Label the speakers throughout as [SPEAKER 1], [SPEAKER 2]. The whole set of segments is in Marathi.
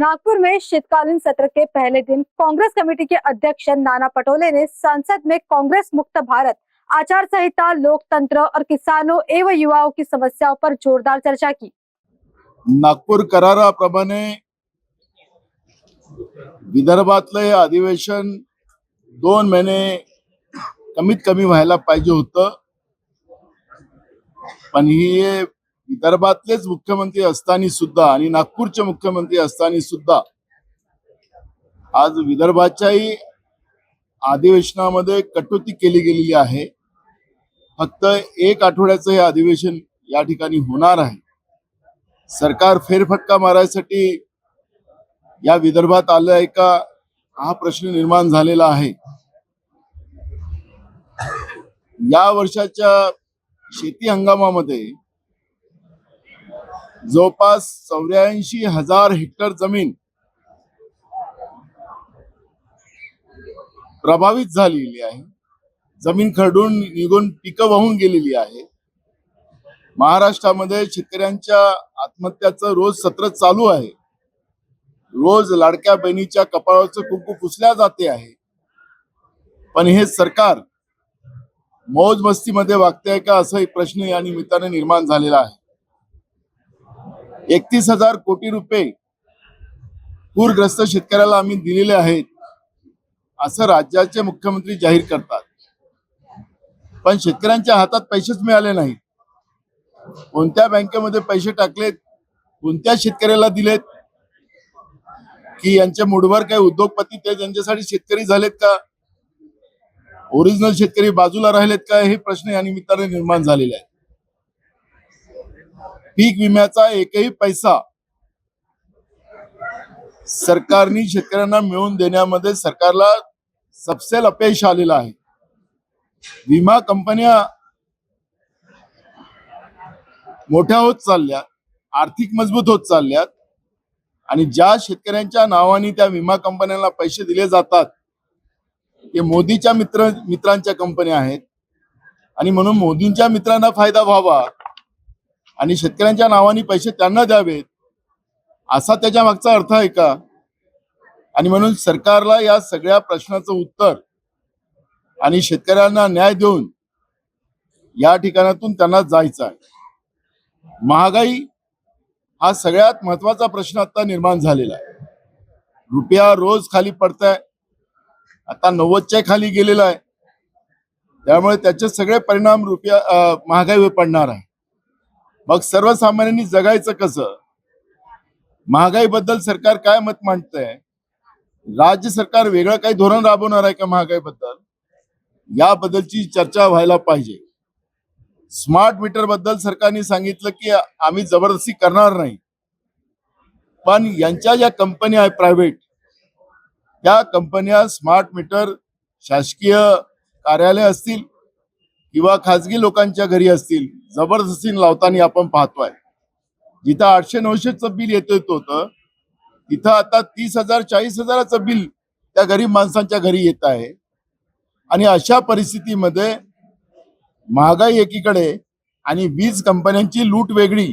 [SPEAKER 1] नागपुर में शीतकालीन सत्र के पहले दिन कांग्रेस कमेटी के अध्यक्ष नाना पटोले ने संसद में कांग्रेस मुक्त भारत आचार संहिता, लोकतंत्र और किसानों एवं युवाओं की समस्याओं पर जोरदार चर्चा की।
[SPEAKER 2] नागपूर कराराप्रमाणे विदर्भातलं हे अधिवेशन 2 महिने कमीत कमी व्हायला पाहिजे होतं, पण ही विदर्भातलेच मुख्यमंत्री असताना सुद्धा आणि नागपूरचे मुख्यमंत्री असताना सुद्धा आज विदर्भाच्याही अधिवेशनामध्ये कटोती केली गेलेली आहे। फक्त 1 आठवड्याचं हे अधिवेशन या ठिकाणी होणार आहे। सरकार फेरफटका मारायसाठी या विदर्भात आलं आहे का, हा प्रश्न निर्माण झालेला आहे। या वर्षाच्या शेती हंगामामध्ये जवळपास 84,000 हेक्टर जमीन प्रभावित झालेली आहे। जमीन खरडून निघून पिकं वाहून गेलेली आहे। महाराष्ट्रामध्ये शेतकऱ्यांच्या आत्महत्याचं रोज सत्र चालू आहे। रोज लाडक्या बहिणीच्या कपाळाचं कुंकू पुसल्या जाते आहे, पण हे सरकार मौज मस्तीमध्ये वागते का, असा एक प्रश्न या निमित्ताने निर्माण झालेला आहे। 31,000 कोटी रुपये पूरग्रस्त शेतकऱ्याला आम्ही दिलेले आहेत असं राज्याचे मुख्यमंत्री जाहीर करतात, पण शेतकऱ्यांच्या हातात पैसेच मिळाले नाहीत। कोणत्या बँकेमध्ये पैसे टाकलेत, कोणत्या शेतकऱ्याला दिलेत, की यांच्या मूडवर काही उद्योगपती ते त्यांच्यासाठी शेतकरी झालेत का, ओरिजिनल शेतकरी बाजूला राहिलेत का, हे प्रश्न या निमित्ताने निर्माण झालेले आहेत। पीक विम्याचा एकही पैसा सरकारने शेतकऱ्यांना मिळवून देण्यामध्ये सरकारला सपशेल अपयश आलेलं आहे। विमा कंपन्या मोठ्या होत चालल्यात, आर्थिक मजबूत होत चालल्यात, आणि ज्या शेतकऱ्यांच्या नावाने त्या विमा कंपन्यांना पैसे दिले जातात ते मोदीच्या मित्रांच्या कंपन्या आहेत, आणि म्हणून मोदींच्या मित्रांना फायदा व्हावा आणि शेतकऱ्यांच्या नावाने पैसे त्यांना द्यावेत असा त्याच्या मागचा अर्थ आहे का? आणि म्हणून सरकारला या सगळ्या प्रश्नाचं उत्तर आणि शेतकऱ्यांना न्याय देऊन या ठिकाणातून त्यांना जायचं आहे। महागाई हा सगळ्यात महत्वाचा प्रश्न आता निर्माण झालेला आहे। रुपया रोज खाली पडताय, आता 90च्या खाली गेलेला आहे, त्यामुळे त्याचे सगळे परिणाम महागाईवर पडणार आहे। मग सर्वसामान्यांनी जगायचं कसं? महागाईबद्दल सरकार काय मत मांडतंय? राज्य सरकार वेगळं काही धोरण राबवणार आहे का महागाईबद्दल? याबद्दलची चर्चा व्हायला पाहिजे। स्मार्ट मीटर बद्दल सरकारने सांगितलं की आम्ही जबरदस्ती करणार नाही, पण यांच्या ज्या कंपन्या आहेत प्रायव्हेट, त्या कंपन्या स्मार्ट मीटर शासकीय कार्यालय असतील किंवा खाजगी लोकांच्या घरी असतील, जबरदस्तीने लावताना आपण पाहतोय। जिथं 800-900चं बिल येत होतं तिथं आता 30,000 40,000चं बिल त्या गरीब माणसांच्या घरी येत आहे। आणि अशा परिस्थितीमध्ये महागाई एकीकडे आणि वीज कंपन्यांची लूट वेगळी,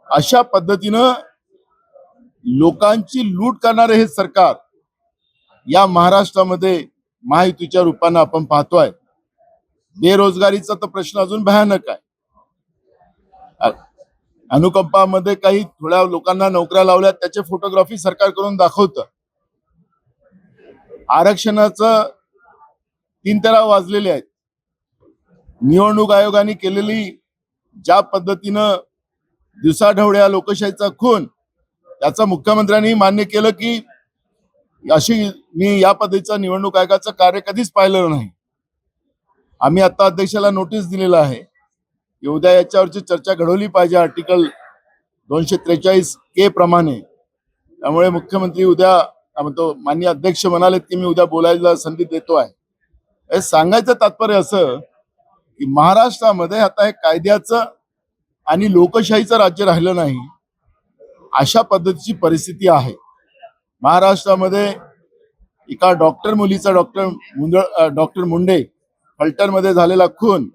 [SPEAKER 2] अशा पद्धतीनं लोकांची लूट करणारे हे सरकार या महाराष्ट्रामध्ये महायुतीच्या रूपानं आपण पाहतोय। बेरोजगारीचा तर प्रश्न अजून भयानक आहे। अनुकंपामध्ये काही थोड्या लोकांना नोकऱ्या लावल्या, त्याचे फोटोग्राफी सरकार करून दाखवतं। आरक्षणाचं 3 तराव वाजलेले आहेत। निवडणूक आयोगाने केलेली ज्या पद्धतीनं दिवसाढवळ्या लोकशाहीचा खून, त्याचं मुख्यमंत्र्यांनी मान्य केलं की अशी मी या पद्धतीचं निवडणूक आयोगाचं कार्य कधीच पाहिलं नाही। आम्ही आता अध्यक्षाला नोटीस दिलेलं आहे की उद्या याच्यावरची चर्चा घडवली पाहिजे आर्टिकल 243K प्रमाणे। त्यामुळे मुख्यमंत्री उद्या म्हणतो, माननीय अध्यक्ष म्हणालेत की मी उद्या बोलायला संधी देतो आहे। हे सांगायचं तात्पर्य असं की महाराष्ट्रामध्ये आता हे कायद्याचं आणि लोकशाहीचं राज्य राहिलं नाही, अशा पद्धतीची परिस्थिती आहे। महाराष्ट्रामध्ये एका डॉक्टर मुलीचा डॉक्टर मुंडे फलटणमध्ये झालेला खून,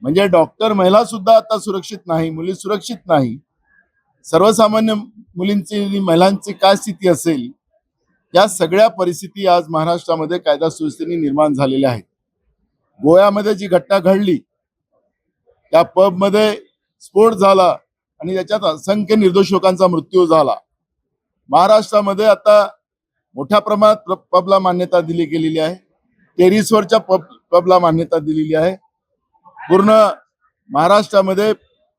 [SPEAKER 2] म्हणजे डॉक्टर महिला सुद्धा आता सुरक्षित नाही, मुली सुरक्षित नाही। सर्वसामान्य मुलींची आणि महिलांची काय स्थिती असेल, या सगळ्या परिस्थिती आज महाराष्ट्रामध्ये कायदा सुव्यवस्थेने निर्माण झालेल्या आहेत. गोव्यामध्ये जी घटना घडली, त्या पबमध्ये स्फोट झाला आणि त्याच्यात असंख्य निर्दोष लोकांचा मृत्यू झाला. महाराष्ट्रामध्ये आता मोठ्या प्रमाणात पबला मान्यता दिली गेलेली आहे. टेरिसवरच्या पबला मान्यता दिलेली आहे. पूर्ण महाराष्ट्रामध्ये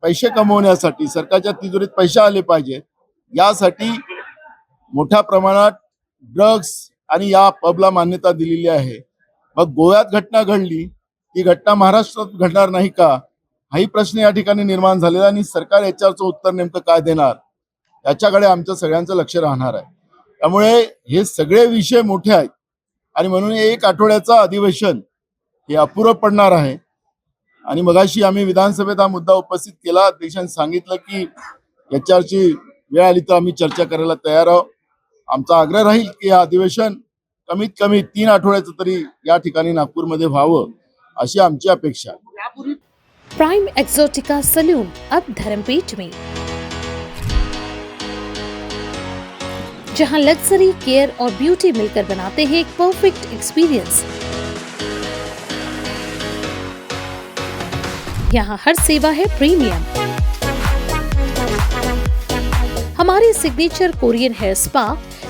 [SPEAKER 2] पैसे कमवण्यासाठी, सरकारच्या तिजोरीत पैसे आले पाहिजेत, यासाठी मोठ्या प्रमाणात ड्रग्ज आणि या पबला मान्यता दिलेली आहे. मग गोव्यात घटना घडली, ही घटना महाराष्ट्रात घडणार नाही का, हाही प्रश्न या ठिकाणी निर्माण झालेला आणि सरकार याच्यावरचं उत्तर नेमकं काय देणार, याच्याकडे आमचं सगळ्यांचं लक्ष राहणार आहे. त्यामुळे हे सगळे विषय मोठे आहेत आणि म्हणून 1 आठवड्याचं अधिवेशन हे अपुरं पडणार आहे. आणि मगाशी आम्ही विधानसभेत हा मुद्दा उपस्थित केला. अध्यक्षांनी सांगितलं की याच्यावरची वेळ आली तर आम्ही चर्चा करायला तयार आहोत. आमचा आग्रह राहील की हे अधिवेशन कमीत कमी 3 आठवड्याचं तरी या ठिकाणी नागपूरमध्ये व्हावं, अशी आमची अपेक्षा आहे.
[SPEAKER 3] प्राइम एक्सोटिका सैलून अब धर्मपेट में, जहां लग्जरी, केयर और ब्यूटी मिलकर बनाते हैं एक परफेक्ट एक्सपीरियंस। यहाँ हर सेवा है प्रीमियम। हमारे signature Korean hair spa,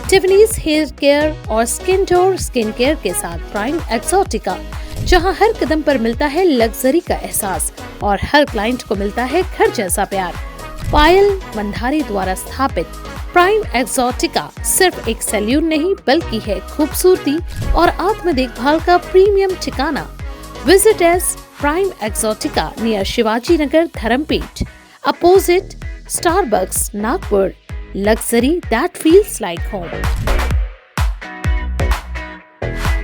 [SPEAKER 3] Tiffany's hair care और स्किन केयर के साथ प्राइम एक्सोटिका, जहां हर कदम पर मिलता है लग्जरी का एहसास और हर क्लाइंट को मिलता है घर जैसा प्यार। पायल मंधारी द्वारा स्थापित प्राइम एक्सोटिका सिर्फ एक सैलून नहीं बल्कि है खूबसूरती और आत्म देखभाल का प्रीमियम ठिकाना। Visit S prime Exotica near Shivaji Nagar, Dharampeth, opposite Starbucks, Nagpur. Luxury that feels like home.